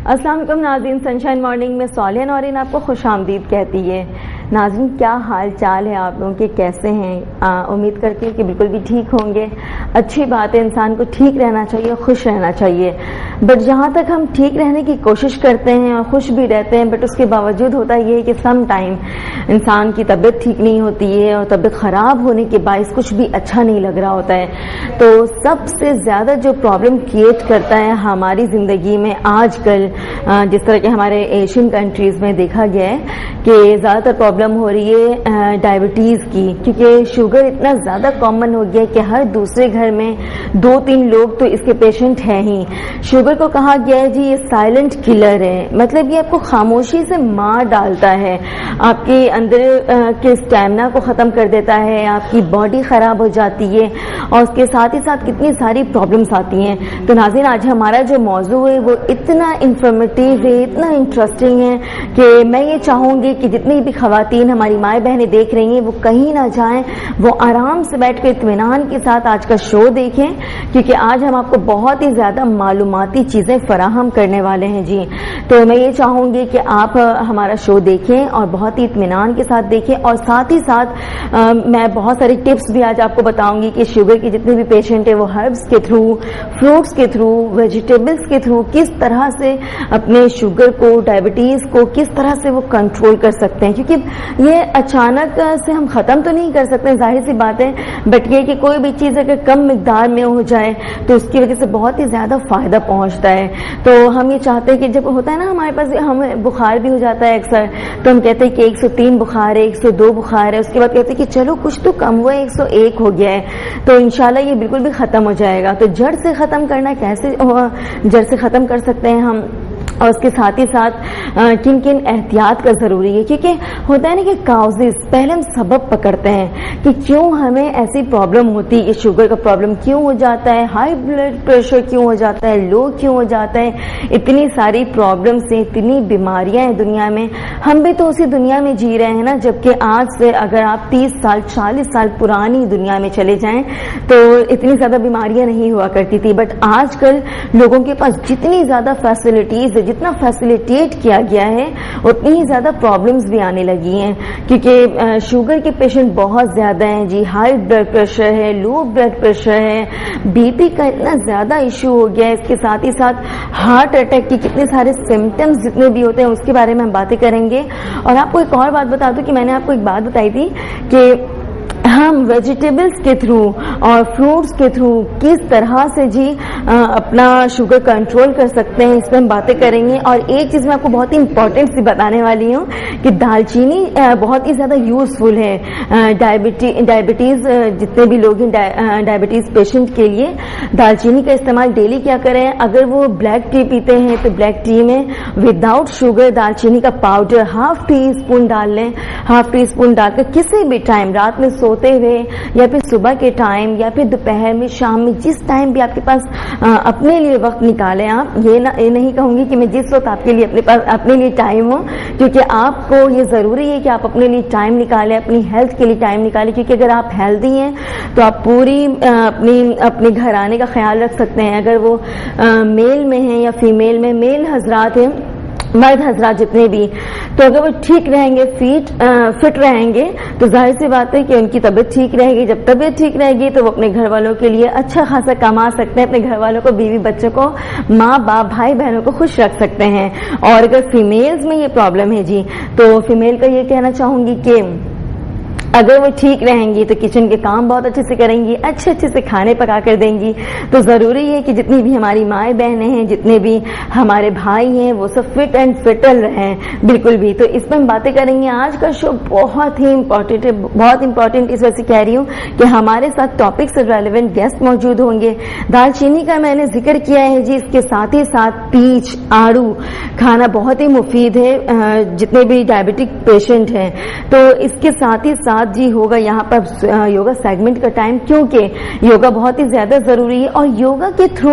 अस्सलाम वालेकुम नाज़रीन, सनशाइन मॉर्निंग में सालिया नौरीन आपको खुशामदीद कहती है। नाज़रीन, क्या हाल चाल है आप लोगों के, कैसे हैं? उम्मीद करती हूँ कि बिल्कुल भी ठीक होंगे। अच्छी बात है, इंसान को ठीक रहना चाहिए, खुश रहना चाहिए। बट जहाँ तक हम ठीक रहने की कोशिश करते हैं और खुश भी रहते हैं, बट उसके बावजूद होता ये है कि सम टाइम इंसान की तबीयत ठीक नहीं होती है और तबीयत ख़राब होने के बायस कुछ भी अच्छा नहीं लग रहा होता है। तो सबसे ज़्यादा जो प्रॉब्लम क्रिएट करता है हमारी ज़िंदगी में आजकल, जिस तरह के हमारे एशियन कंट्रीज़ में देखा गया है कि ज़्यादातर प्रॉब्लम हो रही है डायबिटीज़ की, क्योंकि शुगर इतना ज़्यादा कॉमन हो गया है कि हर दूसरे घर में 2-3 लोग तो इसके पेशेंट हैं ही। शुगर को कहा गया है जी ये साइलेंट किलर है, मतलब ये आपको खामोशी से मार डालता है, आपके अंदर के स्टैमिना को ख़त्म कर देता है, आपकी बॉडी ख़राब हो जाती है और उसके साथ ही साथ कितनी सारी प्रॉब्लम्स आती हैं। तो नाज़रीन, आज हमारा जो मौजू है वो इतना इंफॉर्मेटिव है, इतना इंटरेस्टिंग है कि मैं ये चाहूँगी कि जितनी भी खवातीन हमारी माएँ बहनें देख रही हैं वो कहीं ना जाएं, वो आराम से बैठ कर इत्मीनान के साथ आज का शो देखें, क्योंकि आज हम आपको बहुत ही ज़्यादा मालूमाती चीज़ें फराहम करने वाले हैं जी। तो मैं ये चाहूँगी कि आप हमारा शो देखें और बहुत ही इत्मीनान के साथ देखें, और साथ ही साथ मैं बहुत सारी टिप्स भी आज आपको बताऊँगी कि शुगर के जितने भी पेशेंट हैं वो हर्ब्स के थ्रू, फ्रूट्स के थ्रू, वेजिटेबल्स के थ्रू किस तरह से अपने शुगर को, डायबिटीज़ को किस तरह से वो कंट्रोल कर सकते हैं, क्योंकि ये अचानक से हम ख़त्म तो नहीं कर सकते, जाहिर सी बात है, बट ये कि कोई भी चीज़ अगर कम मिकदार में हो जाए तो उसकी वजह से बहुत ही ज़्यादा फ़ायदा पहुंचता है। तो हम ये चाहते हैं कि जब होता है ना हमारे पास, हमें बुखार भी हो जाता है अक्सर, तो हम कहते हैं कि 103 बुखार है, 102 बुखार है, उसके बाद कहते हैं कि चलो कुछ तो कम हुआ है, 101 हो गया है, तो इंशाल्लाह ये बिल्कुल भी ख़त्म हो जाएगा। तो जड़ से ख़त्म करना कैसे, जड़ से ख़त्म कर सकते हैं हम, और उसके साथ ही साथ किन किन एहतियात का ज़रूरी है, क्योंकि होता है ना कि काउजेस, पहले हम सबब पकड़ते हैं कि क्यों हमें ऐसी प्रॉब्लम होती है, शुगर का प्रॉब्लम क्यों हो जाता है, हाई ब्लड प्रेशर क्यों हो जाता है, लो क्यों हो जाता है, इतनी सारी प्रॉब्लम्स हैं, इतनी बीमारियां हैं दुनिया में। हम भी तो उसी दुनिया में जी रहे हैं ना, जबकि आज से अगर आप 30 साल 40 साल पुरानी दुनिया में चले जाएं तो इतनी ज़्यादा बीमारियां नहीं हुआ करती थी। बट आजकल लोगों के पास जितनी ज़्यादा फैसिलिटीज़, जितना फैसिलिटेट किया गया है, उतनी ही ज़्यादा प्रॉब्लम्स भी आने लगी हैं, क्योंकि शुगर के पेशेंट बहुत ज़्यादा हैं जी। हाई ब्लड प्रेशर है, लो ब्लड प्रेशर है, बीपी का इतना ज़्यादा इशू हो गया है, इसके साथ ही साथ हार्ट अटैक के कितने सारे सिम्टम्स जितने भी होते हैं उसके बारे में हम बातें करेंगे। और आपको एक और बात बता दूं कि मैंने आपको एक बात बताई थी कि हम वेजिटेबल्स के थ्रू और फ्रूट्स के थ्रू किस तरह से जी अपना शुगर कंट्रोल कर सकते हैं, इस पर हम बातें करेंगे। और एक चीज़ मैं आपको बहुत ही इंपॉर्टेंट सी बताने वाली हूँ कि दालचीनी बहुत ही ज़्यादा यूज़फुल है डायबिटीज़ जितने भी लोग हैं, डायबिटीज़ पेशेंट के लिए दालचीनी का इस्तेमाल डेली क्या करें। अगर वो ब्लैक टी पीते हैं तो ब्लैक टी में विदाउट शुगर दालचीनी का पाउडर ½ टीस्पून डाल लें। ½ टीस्पून डालकर किसी भी टाइम, रात में सोते हुए या फिर सुबह के टाइम या फिर दोपहर में, शाम में, जिस टाइम भी आपके पास अपने लिए वक्त निकालें। आप ये नहीं कहूंगी कि मैं जिस वक्त आपके लिए अपने लिए टाइम हो, क्योंकि आपको ये ज़रूरी है कि आप अपने लिए टाइम निकालें, अपनी हेल्थ के लिए टाइम निकालें, क्योंकि अगर आप हेल्दी हैं तो आप पूरी अपने घर आने का ख्याल रख सकते हैं। अगर वो मेल में है या फीमेल में, मेल हजरात हैं, मर्द हजरात जितने भी, तो अगर वो ठीक रहेंगे, फिट रहेंगे, तो जाहिर सी बात है कि उनकी तबीयत ठीक रहेगी। जब तबीयत ठीक रहेगी तो वो अपने घर वालों के लिए अच्छा खासा कमा सकते हैं, अपने घर वालों को, बीवी बच्चों को, माँ बाप भाई बहनों को खुश रख सकते हैं। और अगर फीमेल्स में ये प्रॉब्लम है जी, तो फीमेल का ये कहना चाहूंगी कि अगर वो ठीक रहेंगी तो किचन के काम बहुत अच्छे से करेंगी, अच्छे अच्छे से खाने पका कर देंगी। तो ज़रूरी है कि जितनी भी हमारी माएँ बहनें हैं, जितने भी हमारे भाई हैं, वो सब फिट एंड फिटल रहें बिल्कुल भी। तो इस पर हम बातें करेंगे। आज का शो बहुत ही इम्पोर्टेंट है, बहुत इम्पोर्टेंट इस वजह से कह रही हूँ कि हमारे साथ टॉपिक से रेलिवेंट गेस्ट मौजूद होंगे। दालचीनी का मैंने जिक्र किया है जी, इसके साथ ही साथ पीच, आड़ू खाना बहुत ही मुफीद है जितने भी डायबिटिक पेशेंट हैं। तो इसके साथ ही साथ बाद जी होगा यहाँ पर योगा सेगमेंट का टाइम, क्योंकि योगा बहुत ही ज्यादा जरूरी है और योगा के थ्रू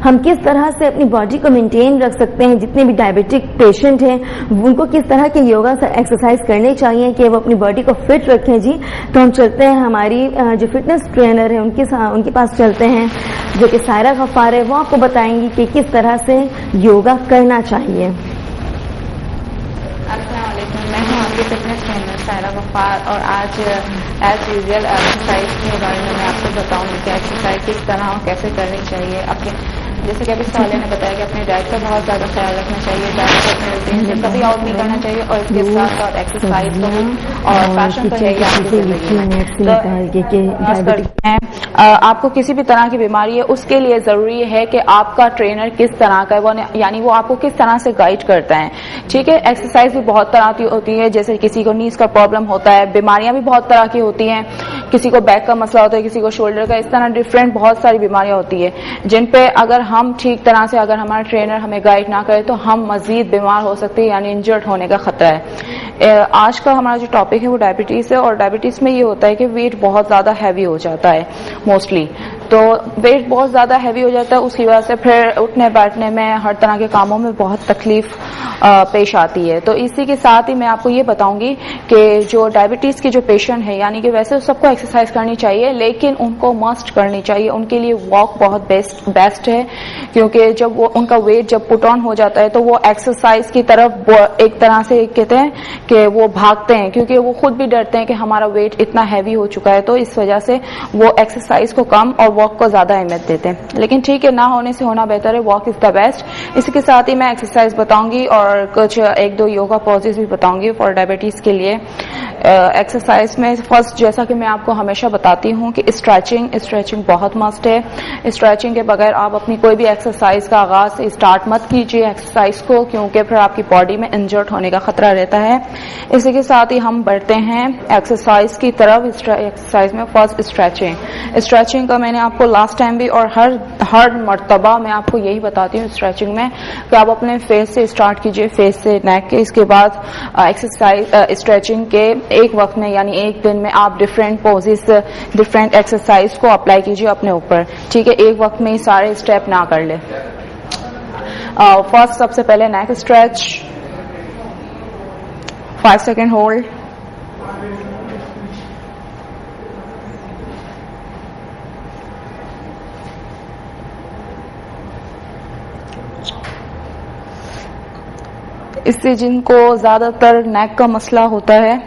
हम किस तरह से अपनी बॉडी को मेंटेन रख सकते हैं। जितने भी डायबिटिक पेशेंट हैं उनको किस तरह के योगा एक्सरसाइज करने चाहिए कि वो अपनी बॉडी को फिट रखें जी। तो हम चलते हैं हमारी जो फिटनेस ट्रेनर है उनके पास चलते हैं, जो कि सायरा गफ्फार है। वो आपको बताएंगी कि किस तरह से योगा करना चाहिए। अस्सलाम वालेकुम, मैं हूँ आपकी फिटनेस ट्रेनर सायरा गफ्फार और आज एज यूजुअल एक्सरसाइज के बारे में मैं आपको बताऊंगी कि एक्सरसाइज किस तरह और कैसे करनी चाहिए। अपने जैसे कि अभी साले ने बताया कि अपने डाइट का बहुत ज़्यादा ख्याल रखना चाहिए, डाइट को अपने रूटीन से कभी आउट नहीं करना चाहिए और इसके साथ साथ एक्सरसाइज को भी। और फैशन तो है आपकी जिंदगी में। आपको किसी भी तरह की बीमारी है उसके लिए जरूरी है कि आपका ट्रेनर किस तरह का है, वो यानी वो आपको किस तरह से गाइड करता है। ठीक है, एक्सरसाइज भी बहुत तरह की होती है, जैसे किसी को नीज का प्रॉब्लम होता है, बीमारियां भी बहुत तरह की होती हैं, किसी को बैक का मसला होता है, किसी को शोल्डर का, इस तरह डिफरेंट बहुत सारी बीमारियां होती है जिन पे अगर हम ठीक तरह से अगर हमारा ट्रेनर हमें गाइड ना करे तो हम मजीद बीमार हो सकते हैं, यानी इंजर्ड होने का खतरा है। आज का हमारा जो टॉपिक है वो डायबिटीज है और डायबिटीज में ये होता है कि वेट बहुत ज्यादा हैवी हो जाता है मोस्टली। तो वेट बहुत ज्यादा हैवी हो जाता है, उसकी वजह से फिर उठने बैठने में हर तरह के कामों में बहुत तकलीफ पेश आती है। तो इसी के साथ ही मैं आपको ये बताऊंगी कि जो डायबिटीज के जो पेशेंट है, यानी कि वैसे सबको एक्सरसाइज करनी चाहिए लेकिन उनको मस्ट करनी चाहिए, उनके लिए वॉक बहुत बेस्ट है, क्योंकि जब वो उनका वेट जब पुट ऑन हो जाता है तो वो एक्सरसाइज की तरफ एक तरह से कहते हैं कि वो भागते हैं, क्योंकि वो खुद भी डरते हैं कि हमारा वेट इतना हैवी हो चुका है। तो इस वजह से वो एक्सरसाइज को कम और वॉक को ज्यादा अहमियत देते हैं। लेकिन ठीक है, ना होने से होना बेहतर है, वॉक इज द बेस्ट। इसी के साथ ही मैं एक्सरसाइज बताऊंगी और कुछ एक दो योगा पॉजेस भी बताऊंगी फॉर डायबिटीज के लिए। एक्सरसाइज में फर्स्ट, जैसा कि मैं आपको हमेशा बताती हूँ कि स्ट्रेचिंग बहुत मस्ट है। स्ट्रेचिंग के बगैर आप अपनी कोई भी एक्सरसाइज का आगाज स्टार्ट मत कीजिए एक्सरसाइज को, क्योंकि फिर आपकी बॉडी में इंजर्ड होने का खतरा रहता है। इसी के साथ ही हम बढ़ते हैं एक्सरसाइज की तरफ। एक्सरसाइज में फर्स्ट स्ट्रेचिंग का मैंने आपको लास्ट टाइम भी और हर मर्तबा मैं आपको यही बताती हूँ स्ट्रेचिंग में कि आप अपने फेस से स्टार्ट कीजिए, फेस से नेक के। इसके बाद एक्सरसाइज स्ट्रेचिंग के एक वक्त में यानी एक दिन में आप डिफरेंट पोजेस डिफरेंट एक्सरसाइज को अप्लाई कीजिए अपने ऊपर। ठीक है, एक वक्त में ही सारे स्टेप ना कर ले। फर्स्ट सबसे पहले नेक स्ट्रेच, 5 सेकेंड होल्ड, इससे जिनको ज्यादातर नेक का मसला होता है,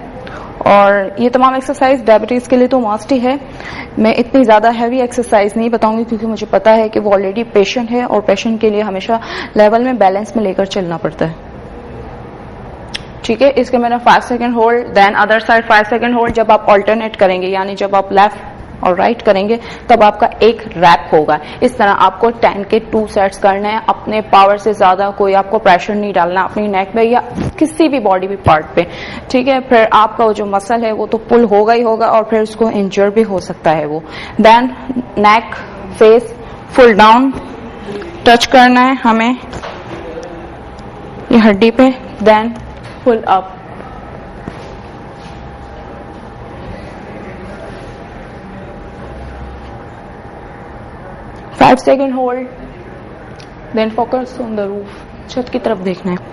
और ये तमाम एक्सरसाइज डायबिटीज के लिए तो मस्ट ही है। मैं इतनी ज्यादा हैवी एक्सरसाइज नहीं बताऊंगी क्योंकि मुझे पता है कि वो ऑलरेडी पेशेंट है और पेशेंट के लिए हमेशा लेवल में बैलेंस में लेकर चलना पड़ता है। ठीक है, इसके मैंने 5 second hold, then other side 5 second hold. जब आप ऑल्टरनेट करेंगे यानी जब आप लेफ्ट और राइट करेंगे तब आपका एक रैप होगा। इस तरह आपको 10 के 2 सेट्स करने हैं। अपने पावर से ज्यादा कोई आपको प्रेशर नहीं डालना अपनी नेक पे या किसी भी बॉडी भी पार्ट पे। ठीक है, फिर आपका जो मसल है वो तो पुल होगा ही होगा और फिर उसको इंजर भी हो सकता है वो। Then neck face full down touch करना है हमें ये हड्डी पे, then full up. Five second hold, then focus on the roof, छत की तरफ देखना है।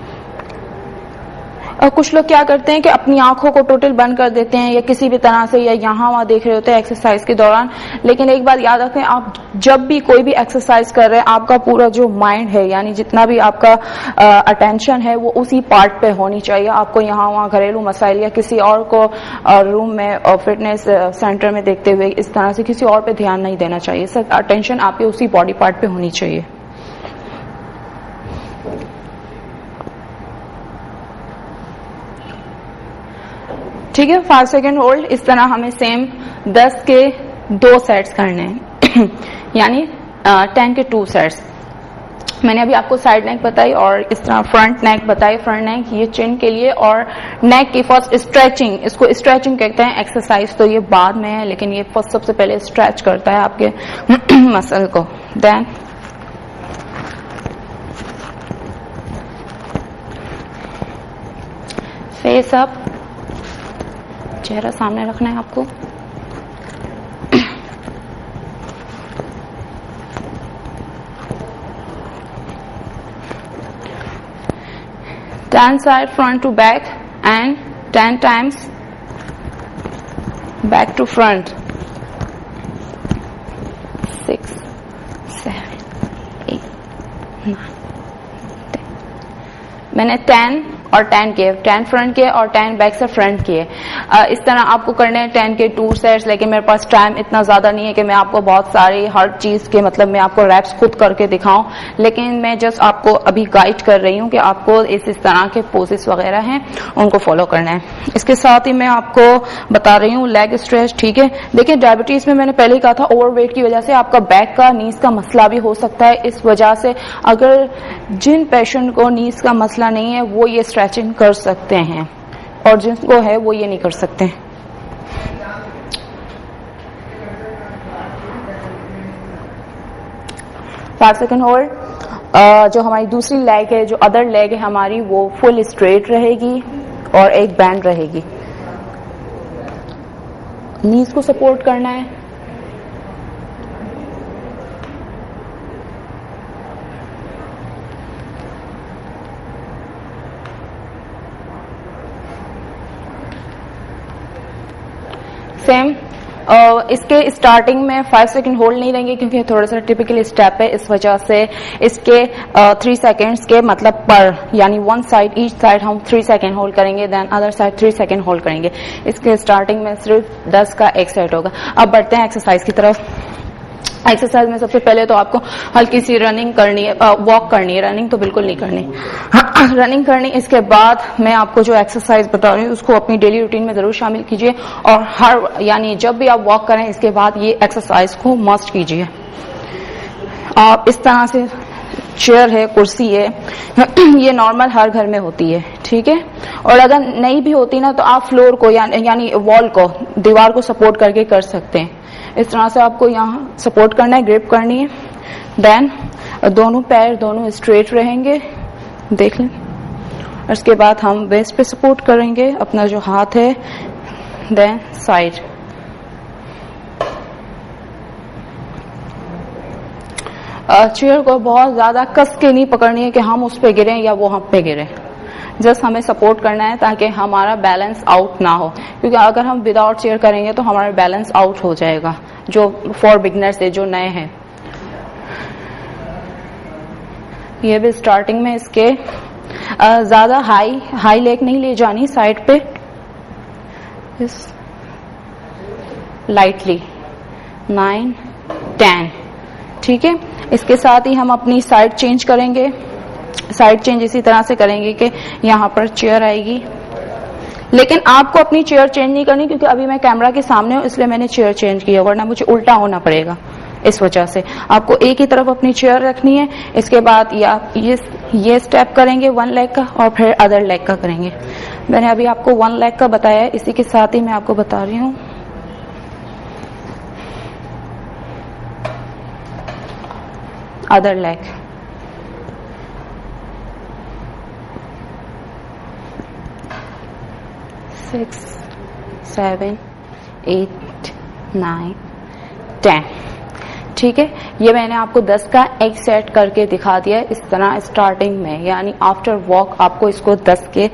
और कुछ लोग क्या करते हैं कि अपनी आंखों को टोटल बंद कर देते हैं या किसी भी तरह से या यहाँ वहां देख रहे होते हैं एक्सरसाइज के दौरान। लेकिन एक बात याद रखें, आप जब भी कोई भी एक्सरसाइज कर रहे हैं आपका पूरा जो माइंड है यानी जितना भी आपका अटेंशन है वो उसी पार्ट पे होनी चाहिए। आपको यहाँ वहाँ घरेलू मसाइल या किसी और को रूम में फिटनेस सेंटर में देखते हुए इस तरह से किसी और पे ध्यान नहीं देना चाहिए। सब अटेंशन आपके उसी बॉडी पार्ट पे होनी चाहिए। ठीक है, 5 सेकेंड होल्ड। इस तरह हमें सेम 10 के 2 सेट्स करने हैं यानी 10 के 2 सेट्स। मैंने अभी आपको साइड नेक बताई और इस तरह फ्रंट नेक बताई। फ्रंट नेक ये चिन के लिए और नेक की फर्स्ट स्ट्रेचिंग, इसको स्ट्रेचिंग कहते हैं। एक्सरसाइज तो ये बाद में है लेकिन ये फर्स्ट सबसे पहले स्ट्रेच करता है आपके मसल को। देन फेस अप, चेहरा सामने रखना है आपको। Turn side front to back and 10 times back to front. 6, 7, 8, 9, 10. मैंने 10 और 10 किए, 10 फ्रंट किए और 10 बैक से फ्रंट किए। इस तरह आपको करने हैं 10 के 2 सेट्स, लेकिन मेरे पास टाइम इतना ज्यादा नहीं है कि मैं आपको बहुत सारी हर चीज के मतलब मैं आपको रैप्स खुद करके दिखाऊं, लेकिन मैं जस्ट आपको अभी गाइड कर रही हूं कि आपको इस तरह के पोजेस वगैरह हैं उनको फॉलो करना है। इसके साथ ही मैं आपको बता रही हूँ लेग स्ट्रेच। ठीक है, देखिए डायबिटीज में मैंने पहले ही कहा था ओवरवेट की वजह से आपका बैक का नीज का मसला भी हो सकता है। इस वजह से अगर जिन पेशेंट को नीज का मसला नहीं है वो ये स्ट्रेचिंग कर सकते हैं और जिनको है वो ये नहीं कर सकते। Five second hold. जो हमारी दूसरी लेग है, जो अदर लेग है हमारी, वो फुल स्ट्रेट रहेगी और एक बैंड रहेगी। नीज को सपोर्ट करना है। सेम इसके स्टार्टिंग में 5 सेकंड होल्ड नहीं रहेंगे क्योंकि थोड़ा सा टिपिकल स्टेप है, इस वजह से इसके 3 सेकंड्स के मतलब पर, यानी वन साइड ईच साइड हम 3 सेकंड होल्ड करेंगे, then other side 3 second hold करेंगे। इसके स्टार्टिंग में सिर्फ 10 का एक सेट होगा। अब बढ़ते हैं एक्सरसाइज की तरफ। एक्सरसाइज में सबसे पहले तो आपको हल्की सी रनिंग करनी है, वॉक करनी है, रनिंग तो बिल्कुल नहीं करनी। रनिंग करनी। इसके बाद मैं आपको जो एक्सरसाइज बता रही हूँ उसको अपनी डेली रूटीन में जरूर शामिल कीजिए और हर यानी जब भी आप वॉक करें इसके बाद ये एक्सरसाइज को मस्ट कीजिए। आप इस तरह से चेयर है, कुर्सी है, ये नॉर्मल हर घर में होती है। ठीक है, और अगर नहीं भी होती ना तो आप फ्लोर को यानी वॉल को, दीवार को सपोर्ट करके कर सकते हैं। इस तरह से आपको यहाँ सपोर्ट करना है, ग्रिप करनी है। देन दोनों पैर दोनों स्ट्रेट रहेंगे, देख लें। और इसके बाद हम वेस्ट पे सपोर्ट करेंगे अपना जो हाथ है, देन साइड। चेयर को बहुत ज्यादा कस के नहीं पकड़नी है कि हम उस पे गिरे या वो हम पे गिरे, जस्ट हमें सपोर्ट करना है ताकि हमारा बैलेंस आउट ना हो, क्योंकि अगर हम विदाउट चेयर करेंगे तो हमारा बैलेंस आउट हो जाएगा, जो फॉर बिगनर्स है, जो नए हैं। ये भी स्टार्टिंग में इसके ज्यादा हाई लेग नहीं ले जानी, साइड पे लाइटली 9, 10। ठीक है, इसके साथ ही हम अपनी साइड चेंज करेंगे। साइड चेंज इसी तरह से करेंगे कि यहाँ पर चेयर आएगी, लेकिन आपको अपनी चेयर चेंज नहीं करनी क्योंकि अभी मैं कैमरा के सामने हूँ इसलिए मैंने चेयर चेंज की है, वरना मुझे उल्टा होना पड़ेगा। इस वजह से आपको एक ही तरफ अपनी चेयर रखनी है। इसके बाद ये स्टेप करेंगे वन लेग का और फिर अदर लेग का करेंगे। मैंने अभी आपको वन लेग का बताया है, इसी के साथ ही मैं आपको बता रही हूँ अदर लेग। सिक्स, 7, 8, 9, 10। ठीक है, ये मैंने आपको 10 का एक सेट करके दिखा दिया है इस तरह स्टार्टिंग में, यानी आफ्टर वॉक आपको इसको 10 के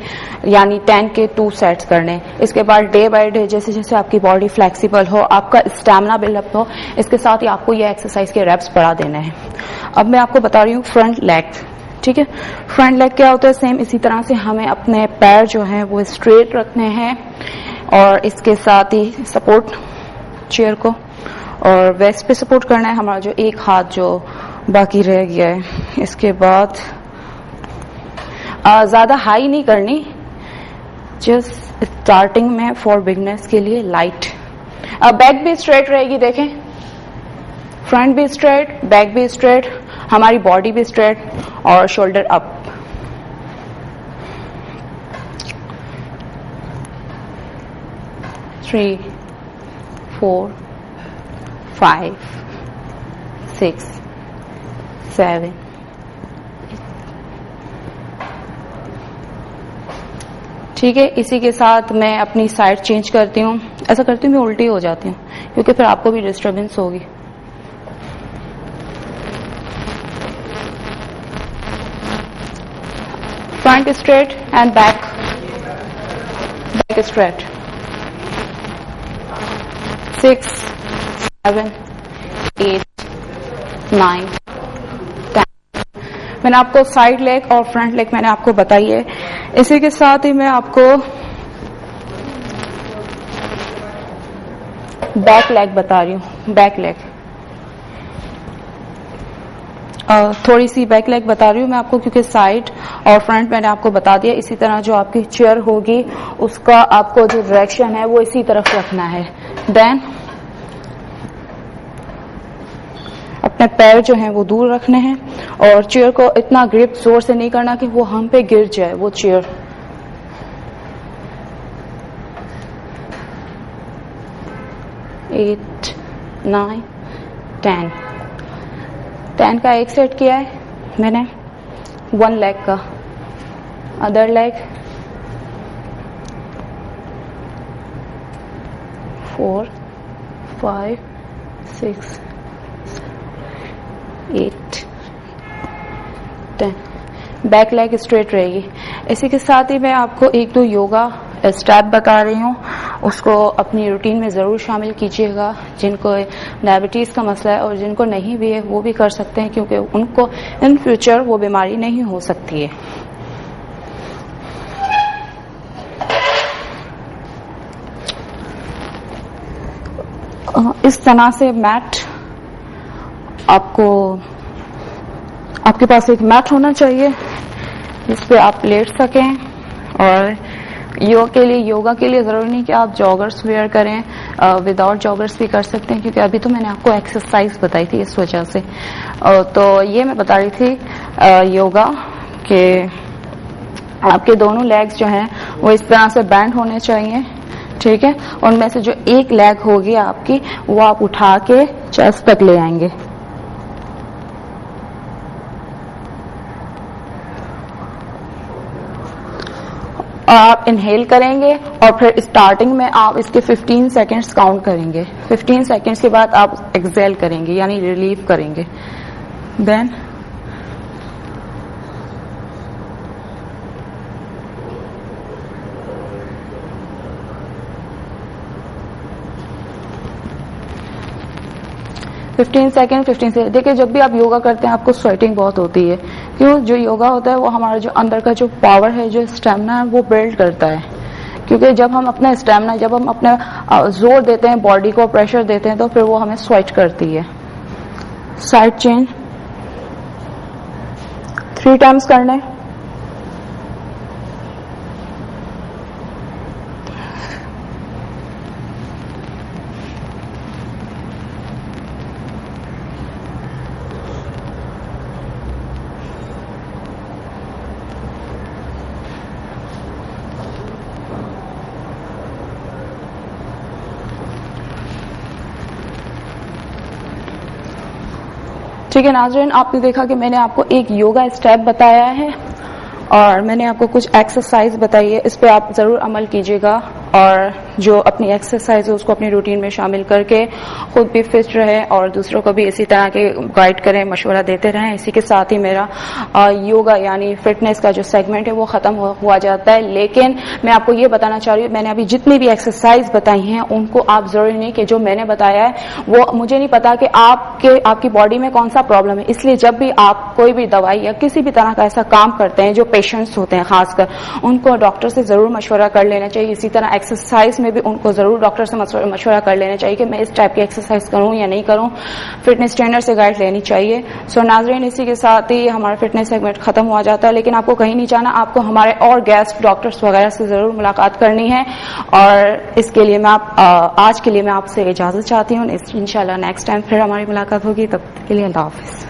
यानी 10 के 2 सेट्स करने। इसके बाद डे बाय डे जैसे जैसे आपकी बॉडी फ्लेक्सिबल हो, आपका स्टैमिना बिल्डअप हो, इसके साथ ही आपको ये एक्सरसाइज के रेप्स बढ़ा देना है। अब मैं आपको बता रही हूँ फ्रंट लेग। ठीक है, फ्रंट लेग क्या होता है, सेम इसी तरह से हमें अपने पैर जो हैं वो स्ट्रेट रखने हैं और इसके साथ ही सपोर्ट चेयर को और वेस्ट पे सपोर्ट करना है, हमारा जो एक हाथ जो बाकी रह गया है। इसके बाद ज्यादा हाई नहीं करनी, जस्ट स्टार्टिंग में फॉर बिगनर्स के लिए लाइट। बैक भी स्ट्रेट रहेगी, देखें, फ्रंट भी स्ट्रेट, बैक भी स्ट्रेट, हमारी बॉडी भी स्ट्रेट और शोल्डर अप। थ्री, 4, 5, 6, 7, 8। 9, ठीक है, इसी के साथ मैं अपनी साइड चेंज करती हूँ। ऐसा करती हूँ मैं उल्टी हो जाती हूँ क्योंकि फिर आपको भी डिस्टर्बेंस होगी। Front straight and back straight. 6, 7, 8, 9, 10। मैंने आपको साइड लेग और फ्रंट लेग मैंने आपको बताई है। इसी के साथ ही मैं आपको बैक लेग बता रही हूँ। बैक लेग थोड़ी सी बैक लेग बता रही हूँ मैं आपको क्योंकि साइड और फ्रंट मैंने आपको बता दिया। इसी तरह जो आपकी चेयर होगी उसका आपको जो डायरेक्शन है वो इसी तरफ रखना है। देन अपने पैर जो हैं वो दूर रखने हैं और चेयर को इतना ग्रिप जोर से नहीं करना कि वो हम पे गिर जाए वो चेयर। एट, 9, 10 का एक सेट किया है मैंने 1 लेग का। Other leg 4, 5, 6, 8, 10। Back leg straight रहेगी। इसी के साथ ही मैं आपको 1-2 योगा स्टेप बता रही हूँ, उसको अपनी रूटीन में ज़रूर शामिल कीजिएगा। जिनको डायबिटीज़ का मसला है और जिनको नहीं भी है वो भी कर सकते हैं क्योंकि उनको इन फ्यूचर वो बीमारी नहीं हो सकती है। इस तरह से मैट आपके पास एक मैट होना चाहिए जिस पे आप लेट सकें। और योगा के लिए जरूरी नहीं कि आप जॉगर्स वेयर करें, विदाउट जॉगर्स भी कर सकते हैं क्योंकि अभी तो मैंने आपको एक्सरसाइज बताई थी इस वजह से। तो ये मैं बता रही थी योगा के आपके दोनों लेग्स जो हैं वो इस तरह से बैंड होने चाहिए। ठीक है, उनमें से जो एक लेग होगी आपकी वो आप उठा के चेस्ट तक ले आएंगे। आप इनहेल करेंगे और फिर स्टार्टिंग में आप इसके 15 सेकंड्स काउंट करेंगे। 15 सेकंड्स के बाद आप एक्सहेल करेंगे यानी रिलीव करेंगे। Then 15 second. देखिए जब भी आप योगा करते हैं आपको स्वेटिंग बहुत होती है। क्यों? जो योगा होता है वो हमारा जो अंदर का जो पावर है, जो स्टेमिना है वो बिल्ड करता है। क्योंकि जब हम अपना स्टेमिना, जब हम अपने जोर देते हैं, बॉडी को प्रेशर देते हैं तो फिर वो हमें स्वेट करती है। साइड चेंज 3 टाइम्स करने। ठीक है नाज़रीन, आपने देखा कि मैंने आपको एक योगा स्टेप बताया है और मैंने आपको कुछ एक्सरसाइज बताई है। इस पे आप जरूर अमल कीजिएगा और जो अपनी एक्सरसाइज है उसको अपनी रूटीन में शामिल करके खुद भी फिट रहे और दूसरों को भी इसी तरह के गाइड करें, मशवरा देते रहें। इसी के साथ ही मेरा योगा यानी फिटनेस का जो सेगमेंट है वो खत्म हुआ जाता है। लेकिन मैं आपको ये बताना चाह रही हूँ, मैंने अभी जितनी भी एक्सरसाइज बताई हैं उनको आप जरूरी नहीं कि जो मैंने बताया है वो, मुझे नहीं पता कि आपकी बॉडी में कौन सा प्रॉब्लम है, इसलिए जब भी आप कोई भी दवाई या किसी भी तरह का ऐसा काम करते हैं, जो पेशेंट्स होते हैं खासकर, उनको डॉक्टर से जरूर मशवरा कर लेना चाहिए। इसी तरह एक्सरसाइज में भी उनको जरूर डॉक्टर से मशवरा कर लेना चाहिए कि मैं इस टाइप की एक्सरसाइज करूं या नहीं करूं। फिटनेस ट्रेनर से गाइड लेनी चाहिए। सो नाज़रीन, इसी के साथ ही हमारा फिटनेस सेगमेंट खत्म हुआ जाता है। लेकिन आपको कहीं नहीं जाना, आपको हमारे और गेस्ट डॉक्टर्स वगैरह से जरूर मुलाकात करनी है और इसके लिए मैं आज के लिए मैं आपसे इजाजत चाहती हूँ। इंशाल्लाह नेक्स्ट टाइम फिर हमारी मुलाकात होगी। तब तक के लिए अल्लाह हाफिज।